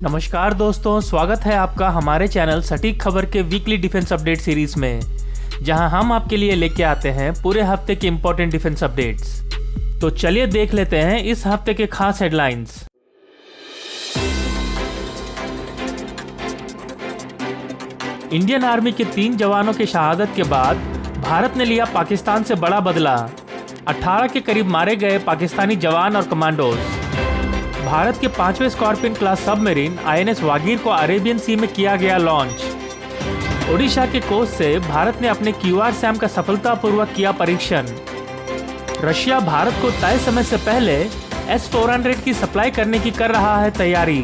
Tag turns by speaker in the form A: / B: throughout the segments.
A: नमस्कार दोस्तों, स्वागत है आपका हमारे चैनल सटीक खबर के वीकली डिफेंस अपडेट सीरीज में, जहां हम आपके लिए लेके आते हैं पूरे हफ्ते के इंपॉर्टेंट डिफेंस अपडेट्स। तो चलिए देख लेते हैं इस हफ्ते के खास हेडलाइंस। इंडियन आर्मी के 3 जवानों की शहादत के बाद भारत ने लिया पाकिस्तान से बड़ा बदला। 18 के करीब मारे गए पाकिस्तानी जवान और कमांडोज। भारत के 5वें Scorpene class submarine INS Vagir को अरेबियन सी में किया गया लॉन्च। ओडिशा के कोस्ट से भारत ने अपने QR-SAM का सफलतापूर्वक किया परीक्षण। रशिया भारत को तय समय से पहले S-400 की सप्लाई करने की कर रहा है तैयारी।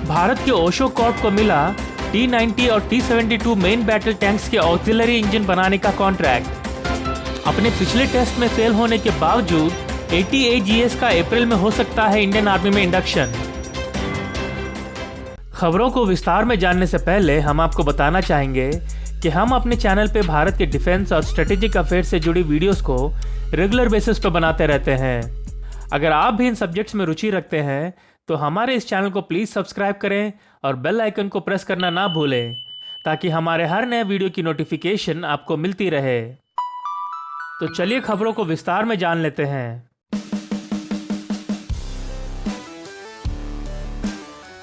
A: भारत के ओशो कॉर्प को मिला T-90 और T-72 मेन बैटल टैंक्स के ऑक्सिलरी इंजन बनाने का कॉन्ट्रैक्ट। अपने पिछले टेस्ट में फेल होने के बावजूद ATAGS का अप्रैल में हो सकता है इंडियन आर्मी में इंडक्शन। खबरों को विस्तार में जानने से पहले हम आपको बताना चाहेंगे कि हम अपने चैनल पे भारत के डिफेंस और स्ट्रेटेजिक अफेयर से जुड़ी वीडियोस को रेगुलर बेसिस पर बनाते रहते हैं। अगर आप भी इन सब्जेक्ट्स में रुचि रखते हैं तो हमारे इस चैनल को प्लीज़ सब्सक्राइब करें और बेल आइकन को प्रेस करना ना भूलें, ताकि हमारे हर नए वीडियो की नोटिफिकेशन आपको मिलती रहे। तो चलिए खबरों को विस्तार में जान लेते हैं।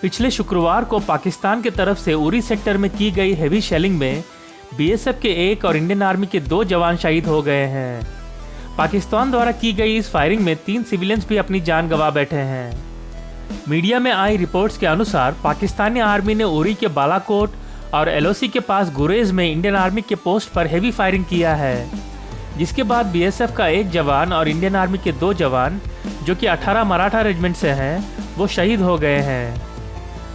A: पिछले शुक्रवार को पाकिस्तान की तरफ से उरी सेक्टर में की गई हेवी शेलिंग में BSF के 1 और इंडियन आर्मी के 2 जवान शहीद हो गए हैं। पाकिस्तान द्वारा की गई इस फायरिंग में 3 सिविलियंस भी अपनी जान गंवा बैठे हैं। मीडिया में आई रिपोर्ट्स के अनुसार पाकिस्तानी आर्मी ने उरी के बालाकोट और LOC के पास गुरेज में इंडियन आर्मी के पोस्ट पर हेवी फायरिंग किया है, जिसके बाद BSF का 1 जवान और इंडियन आर्मी के 2 जवान, जो कि 18 मराठा रेजिमेंट से हैं, वो शहीद हो गए हैं।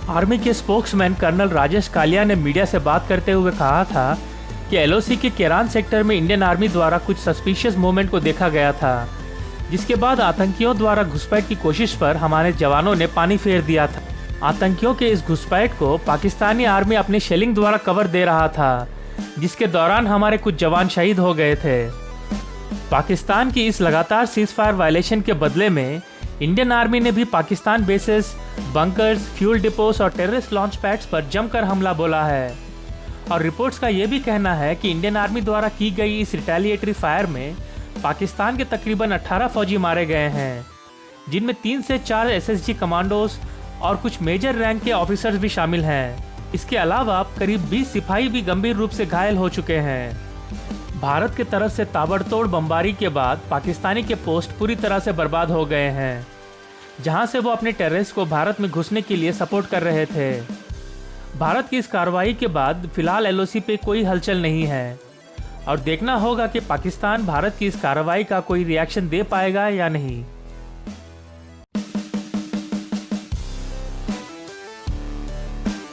A: आर्मी के स्पोक्समैन कर्नल राजेश कालिया ने मीडिया से बात करते हुए कहा था कि LOC के केरान सेक्टर में इंडियन आर्मी द्वारा कुछ सस्पिशियस मूवमेंट को देखा गया था, जिसके बाद आतंकियों द्वारा घुसपैठ की कोशिश पर हमारे जवानों ने पानी फेर दिया था। आतंकियों के इस घुसपैठ को पाकिस्तानी आर्मी अपने शेलिंग द्वारा कवर दे रहा था, जिसके दौरान हमारे कुछ जवान शहीद हो गए थे। पाकिस्तान की इस लगातार सीजफायर वायलेशन के बदले में इंडियन आर्मी ने भी पाकिस्तान बेसेस, बंकर्स, फ्यूल डिपोस और टेररिस्ट लॉन्च पैड्स पर जमकर हमला बोला है। और रिपोर्ट्स का यह भी कहना है कि इंडियन आर्मी द्वारा की गई इस रिटेलिएटरी फायर में पाकिस्तान के तकरीबन 18 फौजी मारे गए हैं, जिनमें 3 से 4 SSG कमांडोज और कुछ मेजर रैंक के ऑफिसर्स भी शामिल हैं। इसके अलावा करीब 20 सिपाही भी गंभीर रूप से घायल हो चुके हैं। भारत की तरफ से ताबड़तोड़ बमबारी के बाद पाकिस्तानी के पोस्ट पूरी तरह से बर्बाद हो गए हैं, जहां से वो अपने टेररिस्ट को भारत में घुसने के लिए सपोर्ट कर रहे थे। भारत की इस कार्रवाई के बाद फिलहाल LOC पे कोई हलचल नहीं है, और देखना होगा कि पाकिस्तान भारत की इस कार्रवाई का कोई रिएक्शन दे पाएगा या नहीं।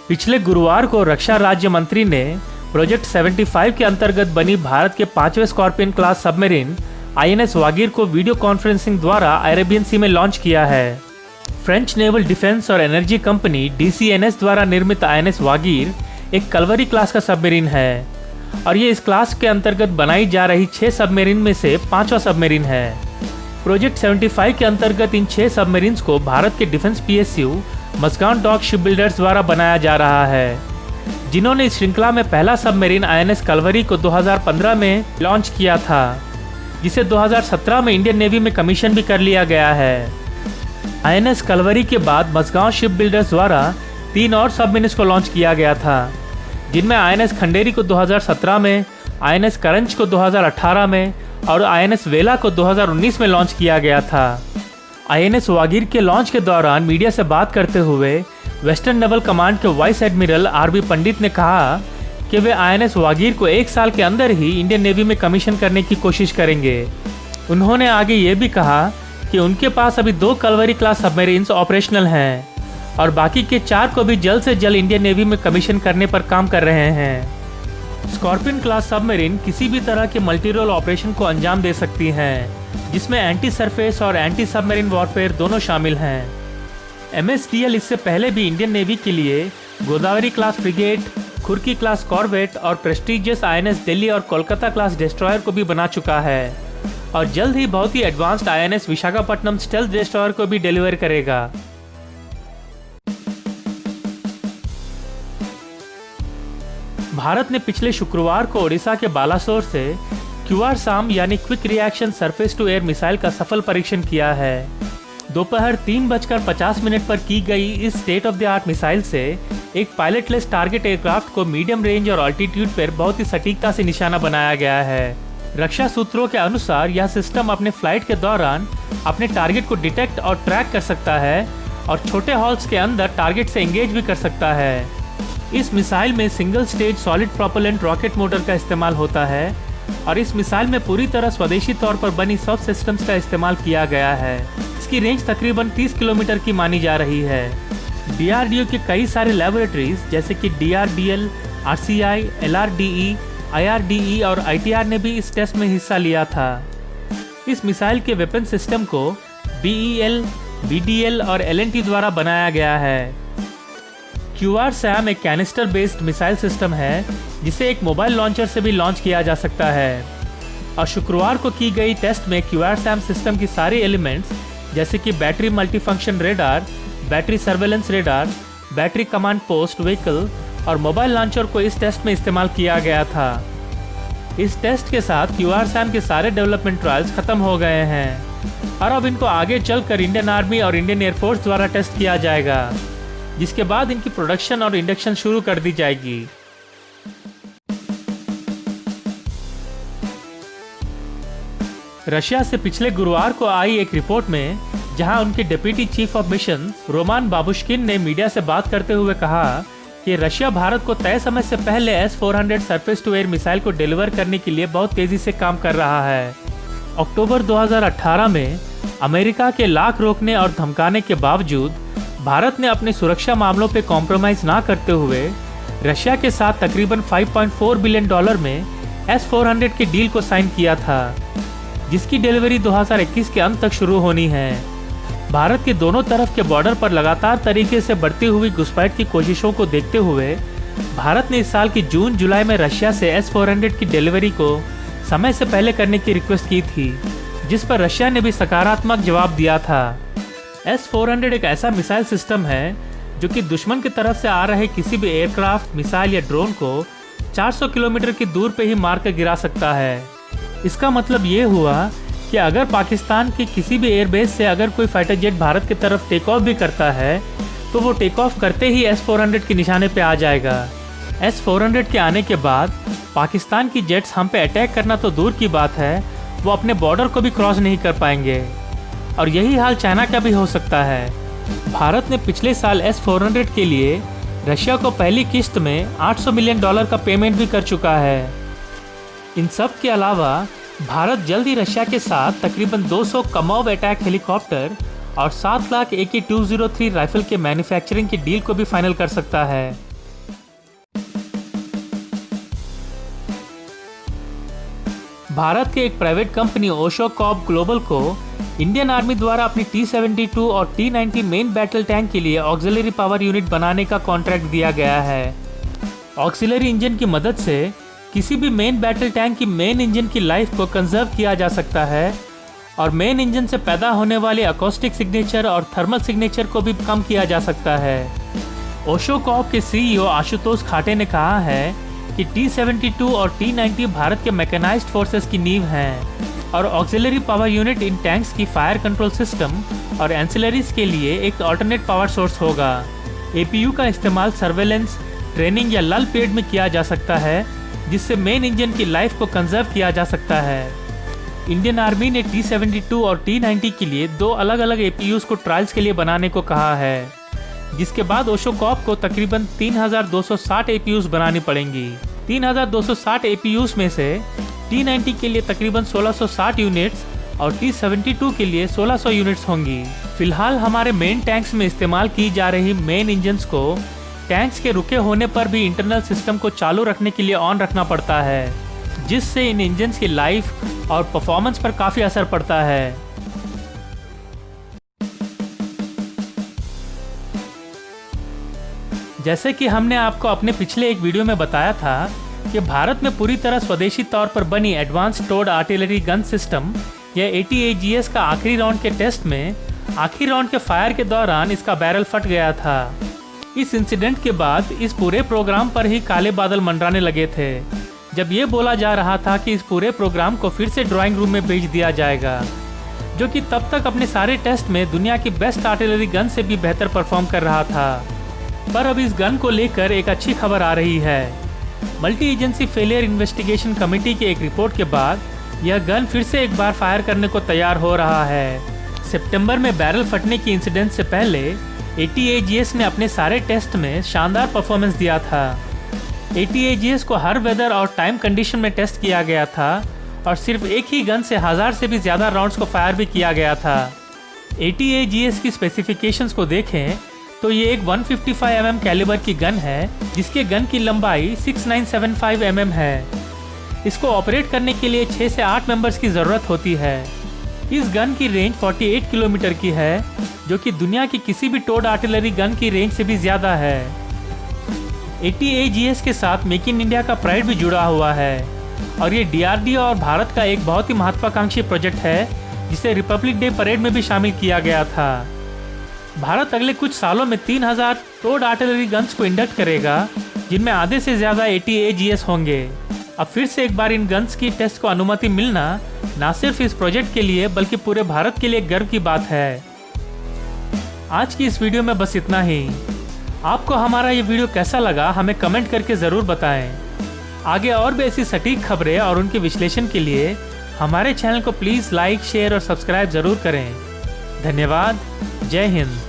A: पिछले गुरुवार को रक्षा राज्य मंत्री ने प्रोजेक्ट 75 के अंतर्गत बनी भारत के 5वें Scorpene class submarine INS Vagir को वीडियो कॉन्फ्रेंसिंग द्वारा अरेबियन सी में लॉन्च किया है। फ्रेंच नेवल डिफेंस और एनर्जी कंपनी DCNS द्वारा निर्मित INS वागीर एक कलवरी क्लास का सबमरीन है, और ये इस क्लास के अंतर्गत बनाई जा रही 6 सबमरीन में से 5वां सबमरीन है। प्रोजेक्ट 75 के अंतर्गत इन 6 सबमरीन्स को भारत के defence PSU Mazagon Dock Ship Builders द्वारा बनाया जा रहा है, जिन्होंने इस श्रृंखला में पहला सबमरीन INS कलवरी को 2015 में लॉन्च किया था, जिसे 2017 में इंडियन नेवी में कमीशन भी कर लिया गया है। INS कलवरी के बाद मस्गांव शिप बिल्डर्स द्वारा 3 और सबमरीन्स को लॉन्च किया गया था, जिनमें INS खंडेरी को 2017 में, INS करंज को 2018 में और INS वेला को 2019 में लॉन्च किया गया था। INS वागीर के लॉन्च के दौरान मीडिया से बात करते हुए वेस्टर्न नेवल कमांड के वाइस एडमिरल RB पंडित ने कहा कि वे INS वागीर को 1 साल के अंदर ही इंडियन नेवी में कमीशन करने की कोशिश करेंगे। उन्होंने आगे ये भी कहा कि उनके पास अभी 2 कलवरी क्लास सबमरीन्स ऑपरेशनल हैं, और बाकी के 4 को भी जल्द से जल्द इंडियन नेवी में कमीशन करने पर काम कर रहे हैं। स्कॉर्पियन क्लास सबमरीन किसी भी तरह के मल्टी रोल ऑपरेशन को अंजाम दे सकती हैं, जिसमें एंटी सरफेस और एंटी सबमरीन वॉरफेयर दोनों शामिल हैं। MSDL इससे पहले भी इंडियन नेवी के लिए Godavari class frigate, Khukri class corvette और प्रेस्टिजियस INS दिल्ली और कोलकाता क्लास डिस्ट्रॉयर को भी बना चुका है, और जल्द ही बहुत ही advanced INS Visakhapatnam stealth destroyer को भी डिलीवर करेगा। भारत ने पिछले शुक्रवार को ओडिशा के बालासोर से QRSAM यानी quick reaction surface to air missile का सफल परीक्षण किया है। दोपहर 3:50 पर की गई इस state of the art missile से एक पायलटलेस टारगेट एयरक्राफ्ट को मीडियम रेंज और ऑल्टीट्यूड पर बहुत ही सटीकता से निशाना बनाया गया है। रक्षा सूत्रों के अनुसार यह सिस्टम अपने फ्लाइट के दौरान अपने टारगेट को डिटेक्ट और ट्रैक कर सकता है और छोटे हॉल्स के अंदर टारगेट से एंगेज भी कर सकता है। इस मिसाइल में single stage solid propellant rocket motor का इस्तेमाल होता है और इस मिसाइल में पूरी तरह स्वदेशी तौर पर बनी सब सिस्टम्स का इस्तेमाल किया गया है। इसकी रेंज तकरीबन 30 किलोमीटर की मानी जा रही है। DRDO की कई सारी लैबोरेटरीज जैसे कि DRDL, RCI, LRDE, IRDE और ITR ने भी इस टेस्ट में हिस्सा लिया था। इस मिसाइल के वेपन सिस्टम को BEL, BDL और L&T द्वारा बनाया गया है। QRSAM एक कैनिस्टर बेस्ड मिसाइल सिस्टम है जिसे एक मोबाइल लॉन्चर से भी लॉन्च किया जा सकता है और शुक्रवार को की गई टेस्ट में QRSAM सिस्टम की सारे एलिमेंट्स जैसे कि battery multifunction radar, battery surveillance radar, battery command post vehicle और मोबाइल लॉन्चर को इस टेस्ट में इस्तेमाल किया गया था। इस टेस्ट के साथ QRSAM के सारे डेवलपमेंट ट्रायल्स खत्म हो गए हैं और अब इनको आगे चलकर इंडियन आर्मी और इंडियन एयरफोर्स द्वारा टेस्ट किया जाएगा, जिसके बाद इनकी प्रोडक्शन और इंडक्शन शुरू कर दी जाएगी। रशिया से पिछले गुरुवार को आई एक रिपोर्ट में जहां उनके deputy chief of mission Roman Babushkin ने मीडिया से बात करते हुए कहा कि रशिया भारत को तय समय से पहले S-400 surface to air missile को डिलीवर करने के लिए बहुत तेजी से काम कर रहा है। अक्टूबर 2018 में अमेरिका के लाख रोकने और धमकाने के बावजूद भारत ने अपने सुरक्षा मामलों पर कॉम्प्रोमाइज ना करते हुए रशिया के साथ तकरीबन $5.4 बिलियन में S-400 के डील को साइन किया था, जिसकी डिलीवरी 2021 के अंत तक शुरू होनी है। भारत के दोनों तरफ के बॉर्डर पर लगातार तरीके से बढ़ती हुई घुसपैठ की कोशिशों को देखते हुए भारत ने इस साल की जून-जुलाई में रशिया से S-400 की डिलीवरी को समय से पहले करने की रिक्वेस्ट की थी, जिस पर रशिया ने भी सकारात्मक जवाब दिया था। S-400 एक ऐसा मिसाइल सिस्टम है जो कि दुश्मन की तरफ से आ रहे किसी भी एयरक्राफ्ट, मिसाइल या ड्रोन को 400 किलोमीटर की दूर पे ही मार कर गिरा सकता है। इसका मतलब ये हुआ कि अगर पाकिस्तान के किसी भी एयरबेस से अगर कोई फाइटर जेट भारत की तरफ टेक ऑफ भी करता है तो वो टेक ऑफ करते ही S-400 के निशाने पे आ जाएगा। S-400 के आने के बाद पाकिस्तान की जेट्स हम पे अटैक करना तो दूर की बात है, वो अपने बॉर्डर को भी क्रॉस नहीं कर पाएंगे और यही हाल चाइना का भी हो सकता है। भारत ने पिछले साल S-400 के लिए रशिया को पहली किस्त में $800 मिलियन का पेमेंट भी कर चुका है। इन सब के अलावा भारत जल्द ही रशिया के साथ तकरीबन 200 कमोव अटैक हेलीकॉप्टर और 7 लाख AK-203 राइफल के मैन्युफैक्चरिंग की डील को भी फाइनल कर सकता है। भारत के एक private company Osho Corp global को इंडियन आर्मी द्वारा अपनी T-72 और T-90 मेन बैटल टैंक के लिए ऑक्सिलरी पावर यूनिट बनाने का कॉन्ट्रैक्ट दिया गया है। ऑक्सिलरी इंजन की मदद से किसी भी मेन बैटल टैंक की मेन इंजन की लाइफ को कंजर्व किया जा सकता है और मेन इंजन से पैदा होने वाले अकोस्टिक सिग्नेचर और थर्मल सिग्नेचर को भी कम किया जा सकता है। ओशो कॉर्प के CEO आशुतोष खाटे ने कहा है कि T-72 और T-90 भारत के मैकेनाइज्ड फोर्सेस की नींव हैं और auxiliary power unit in tanks की फायर कंट्रोल सिस्टम और एंसिलरीज के लिए एक अल्टरनेट पावर सोर्स होगा। APU का इस्तेमाल सर्वेलेंस, ट्रेनिंग या लल पीरियड में किया जा सकता है, जिससे मेन इंजन की लाइफ को कंजर्व किया जा सकता है। इंडियन आर्मी ने T-72 और T-90 के लिए 2 अलग अलग APUs को ट्रायल्स के लिए बनाने को कहा है, जिसके बाद ओशो कॉर्प को तकरीबन 3260 APUs बनानी पड़ेंगी। 3260 APUs में से T-90 के लिए तकरीबन 1660 यूनिट्स और T-72 के लिए 1600 यूनिट्स होंगी। फिलहाल हमारे मेन टैंक्स में इस्तेमाल की जा रही मेन इंजन्स को टैंक्स के रुके होने पर भी इंटरनल सिस्टम को चालू रखने के लिए ऑन रखना पड़ता है, जिससे इन इंजन्स की लाइफ और परफॉर्मेंस पर काफ़ी असर पड़ता है। जैसे कि हमने आपको अपने पिछले एक वीडियो में बताया था कि भारत में पूरी तरह स्वदेशी तौर पर बनी advance towed artillery gun system या ATAGS का आखिरी राउंड के टेस्ट में आखिरी राउंड के फायर के दौरान इसका बैरल फट गया था। इस इंसिडेंट के बाद इस पूरे प्रोग्राम पर ही काले बादल मंडराने लगे थे, जब ये बोला जा रहा था कि इस पूरे प्रोग्राम को फिर से ड्राइंग रूम में भेज दिया जाएगा, जो कि तब तक अपने सारे टेस्ट में दुनिया की बेस्ट आर्टिलरी गन से भी बेहतर परफॉर्म कर रहा था। पर अब इस गन को लेकर एक अच्छी खबर आ रही है। Multi agency failure investigation committee की एक रिपोर्ट के बाद यह गन फिर से एक बार फायर करने को तैयार हो रहा है। सितंबर में बैरल फटने की इंसिडेंट से पहले ATAGS ने अपने सारे टेस्ट में शानदार परफॉर्मेंस दिया था। ATAGS को हर वेदर और टाइम कंडीशन में टेस्ट किया गया था और सिर्फ एक ही गन से 1000 से भी ज़्यादा राउंड्स को फायर भी किया गया था। ATAGS की स्पेसिफिकेशंस को देखें तो ये एक 155 mm कैलिबर की गन है, जिसके गन की लंबाई 6975 mm है। इसको ऑपरेट करने के लिए 6 से 8 मेंबर्स की ज़रूरत होती है। इस गन की रेंज 48 किलोमीटर की है, जो कि दुनिया की किसी भी टोड आर्टिलरी गन की रेंज से भी ज़्यादा है। ATAGS के साथ मेक इन इंडिया का प्राइड भी जुड़ा हुआ है और ये DRDO और भारत का एक बहुत ही महत्वाकांक्षी प्रोजेक्ट है, जिसे रिपब्लिक डे परेड में भी शामिल किया गया था। भारत अगले कुछ सालों में 3000 टोड आर्टिलरी गन्स को इंडक्ट करेगा, जिनमें आधे से ज़्यादा ATAGS होंगे। अब फिर से एक बार इन गन्स की टेस्ट को अनुमति मिलना न सिर्फ इस प्रोजेक्ट के लिए बल्कि पूरे भारत के लिए गर्व की बात है। आज की इस वीडियो में बस इतना ही। आपको हमारा ये वीडियो कैसा लगा हमें कमेंट करके ज़रूर बताएं। आगे और भी ऐसी सटीक खबरें और उनके विश्लेषण के लिए हमारे चैनल को प्लीज़ लाइक, शेयर और सब्सक्राइब ज़रूर करें। धन्यवाद। जय हिंद।